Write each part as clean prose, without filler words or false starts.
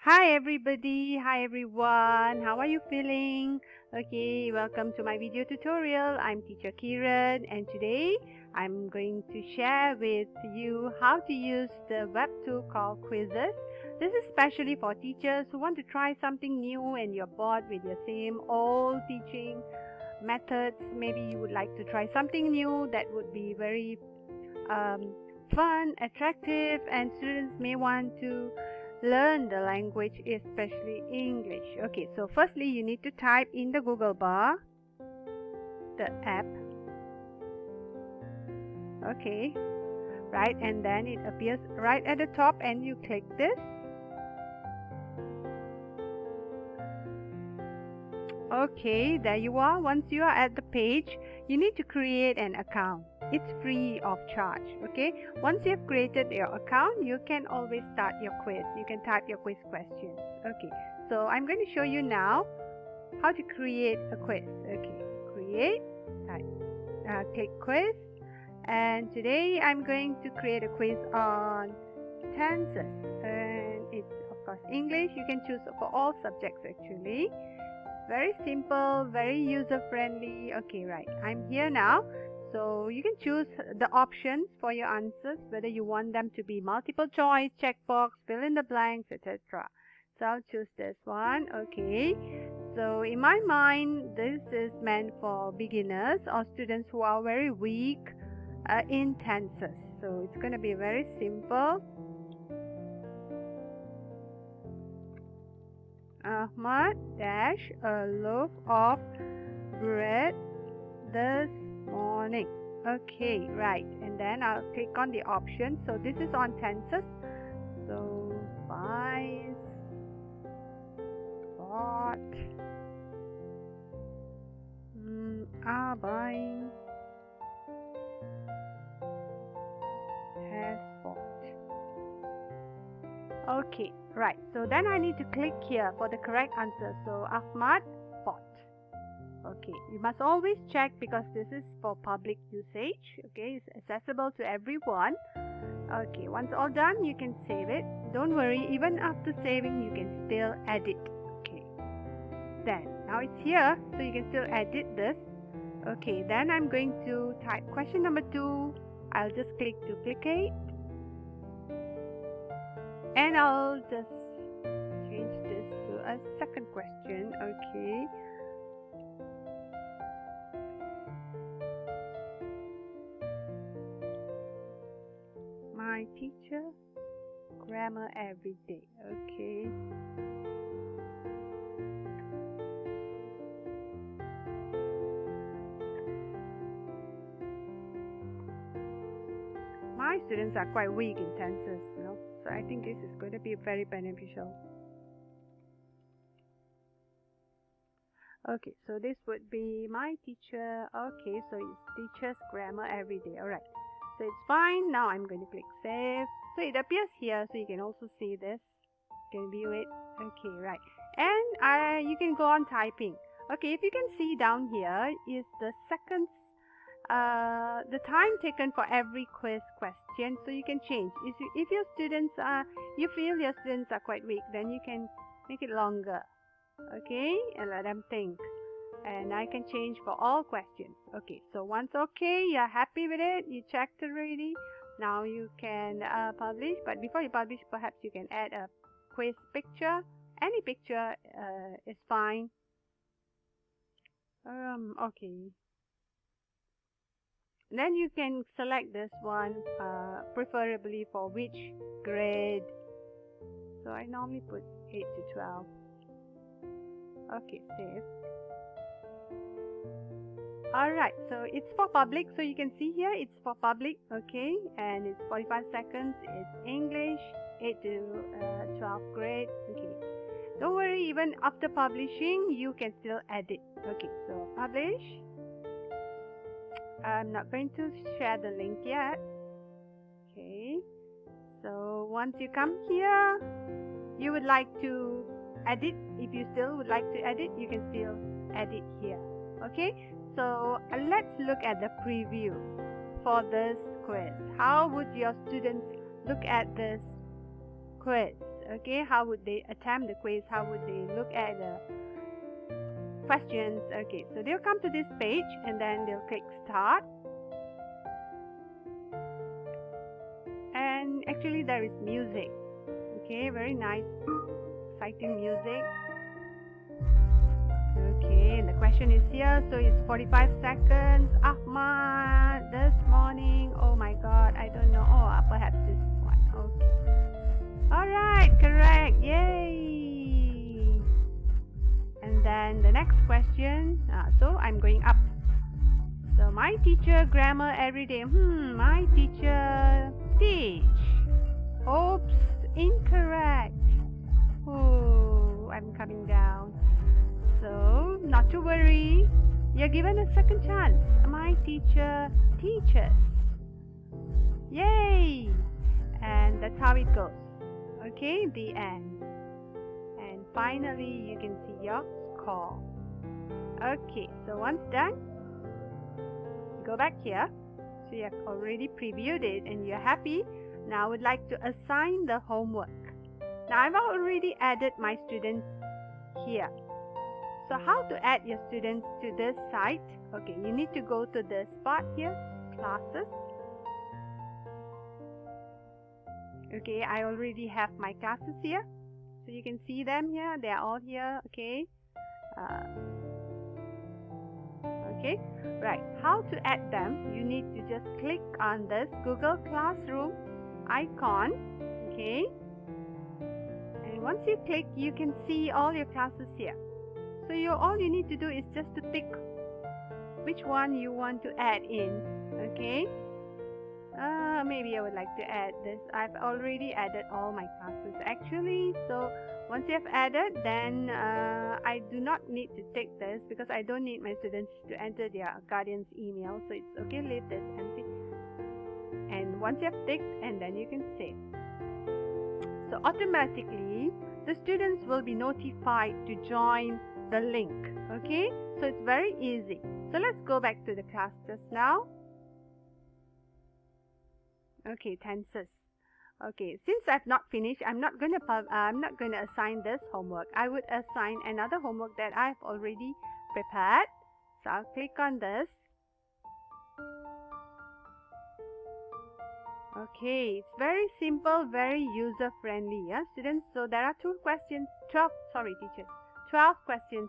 Hi everybody, hi everyone, how are you feeling? Okay, welcome to my video tutorial. I'm teacher Kiran and today I'm going to share with you how to use the web tool called QUIZIZZ. This is especially for teachers who want to try something new and you're bored with your same old teaching methods. Maybe you would like to try something new that would be very fun, attractive, and students may want to learn the language, especially English. Okay, so firstly you need to type in the Google bar the app. Okay, right, and then it appears right at the top and you click this. Okay, there you are. Once you are at the page, you need to create an account. It's free of charge. Okay, once you have created your account, you can always start your quiz. You can type your quiz questions. Okay, so I'm going to show you now how to create a quiz. Okay, create, click quiz, and today I'm going to create a quiz on tenses, and it's of course English. You can choose for all subjects actually. Very simple, very user friendly. Okay, right, I'm here now, so you can choose the options for your answers, whether you want them to be multiple choice, checkbox, fill in the blanks, etc. So I'll choose this one. Okay, so in my mind this is meant for beginners or students who are very weak in tenses, so it's going to be very simple. Ahmad dash a loaf of bread this morning. Okay, right, and then I'll click on the option. So this is on tenses. So buys, bought, are buying, has bought. Okay, right, so then I need to click here for the correct answer. So Ahmad bought. Okay, you must always check because this is for public usage. Okay, it's accessible to everyone. Okay, once all done, you can save it. Don't worry, even after saving, you can still edit. Okay, then now it's here, so you can still edit this. Okay, then I'm going to type question number 2. I'll just click duplicate, and I'll just change this to a second question. Okay. My teacher grammar every day. Okay. My students are quite weak in tenses, so I think this is going to be very beneficial. Okay, so this would be my teacher. Okay, so it's teacher's grammar every day. Alright, so it's fine. Now I'm going to click save. So it appears here, so you can also see this. You can view it. Okay, right. And you can go on typing. Okay, if you can see down here is the seconds, the time taken for every quiz question, so you can change. If your students you feel your students are quite weak, then you can make it longer. Okay, and let them think, and I can change for all questions. Okay, so once you're happy with it, you checked already, now you can publish. But before you publish, perhaps you can add a quiz picture. Any picture is fine. Okay, then you can select this one, preferably for which grade. So I normally put 8 to 12. Okay, save. Alright, so it's for public, so you can see here it's for public. Okay, and it's 45 seconds. It's English, 8 to 12th grade. Okay, don't worry, even after publishing you can still edit. Okay, so publish. I'm not going to share the link yet. Okay, so once you come here, you would like to edit. If you still would like to edit, you can still edit here. Okay, so let's look at the preview for this quiz. How would your students look at this quiz? Okay, how would they attempt the quiz? How would they look at the questions? Okay, so they'll come to this page and then they'll click start. And actually there is music. Okay, very nice, exciting music. Okay, and the question is here, so it's 45 seconds. Ahmad, this morning. Oh my god, I don't know. Oh, perhaps this one. Okay. Alright, correct. Yay! And then the next question. So I'm going up. So my teacher grammar every day. My teacher teach. Oops, incorrect. Oh, I'm coming down. So, not to worry, you're given a second chance. My teacher teaches. Yay! And that's how it goes. Okay, the end. And finally, you can see your score. Okay, so once done, go back here. So you have already previewed it and you're happy. Now I would like to assign the homework. Now I've already added my students here. So how to add your students to this site? Okay, you need to go to this spot here, classes. Okay, I already have my classes here. So you can see them here, they are all here, okay. Okay, right, how to add them? You need to just click on this Google Classroom icon, okay. And once you click, you can see all your classes here. So all you need to do is just to tick which one you want to add in, okay? Maybe I would like to add this. I've already added all my classes actually. So once you have added, then I do not need to tick this because I don't need my students to enter their guardian's email. So it's okay, leave this empty. And once you have ticked, and then you can save. So automatically, the students will be notified to join the link. Okay, so it's very easy. So let's go back to the class just now. Okay, tenses. Okay, since I've not finished, I'm not going to assign this homework. I would assign another homework that I've already prepared. So I'll click on this. Okay, it's very simple, very user friendly, yeah, students. So there are 12 questions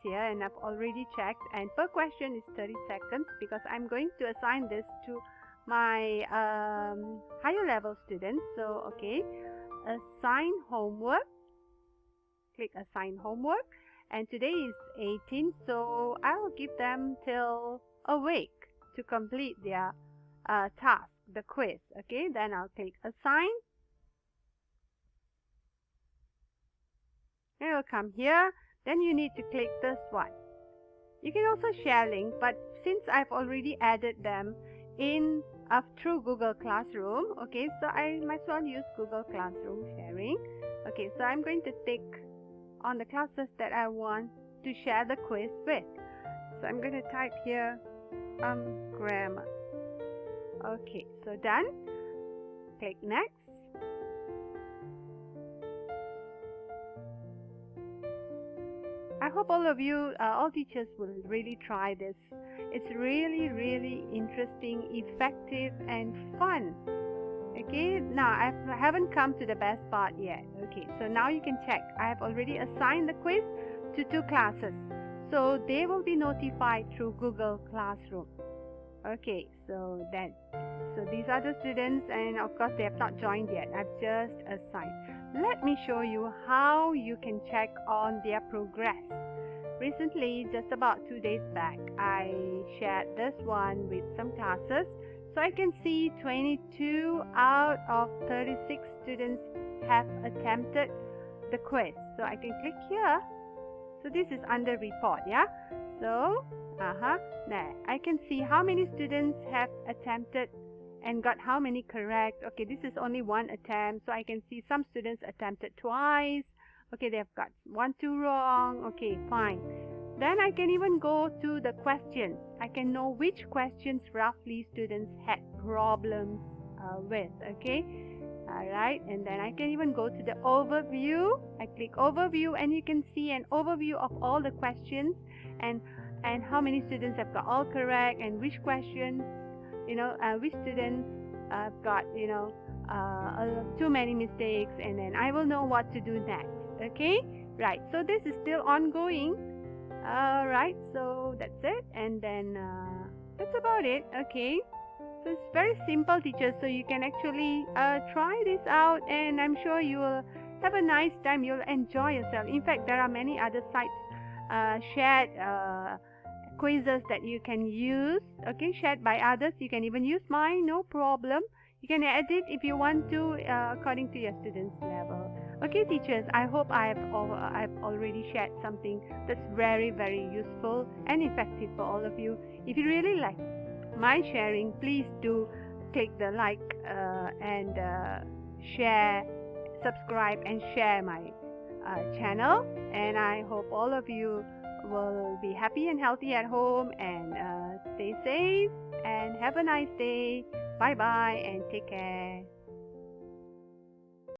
here, and I've already checked, and per question is 30 seconds because I'm going to assign this to my higher level students. So okay, assign homework, click assign homework, and today is 18, so I will give them till a week to complete their task, the quiz. Okay, then I'll click assign. It will come here. Then you need to click this one. You can also share link, but since I've already added them in through Google Classroom, okay, so I might as well use Google Classroom sharing. Okay, so I'm going to tick on the classes that I want to share the quiz with. So I'm going to type here grammar. Okay, so done. Click next. I hope all of you, all teachers will really try this. It's really, really interesting, effective, and fun. Okay, now I haven't come to the best part yet. Okay, so now you can check. I have already assigned the quiz to 2 classes. So they will be notified through Google Classroom. Okay, so these are the students, and of course they have not joined yet. I've just assigned. Let me show you how you can check on their progress. Recently, just about 2 days back, I shared this one with some classes. So I can see 22 out of 36 students have attempted the quiz. So I can click here. So this is under report, yeah? So, there. I can see how many students have attempted and got how many correct. Okay, this is only one attempt. So I can see some students attempted twice. Okay, they have got 1, 2 wrong. Okay, fine. Then I can even go to the questions. I can know which questions roughly students had problems with. Okay, Alright, and then I can even go to the overview. I click overview and you can see an overview of all the questions and how many students have got all correct and which questions, which students have got, too many mistakes, and then I will know what to do next. Okay, right, so this is still ongoing. Alright, so that's it, and then that's about it. Okay, so it's very simple, teachers, so you can actually try this out, and I'm sure you will have a nice time. You'll enjoy yourself. In fact, there are many other sites shared quizzes that you can use, okay, shared by others. You can even use mine, no problem. You can edit if you want to according to your students' level. Okay, teachers, I hope I've already shared something that's very, very useful and effective for all of you. If you really like my sharing, please do click the like and share, subscribe and share my channel, and I hope all of you will be happy and healthy at home, and stay safe and have a nice day. Bye bye and take care.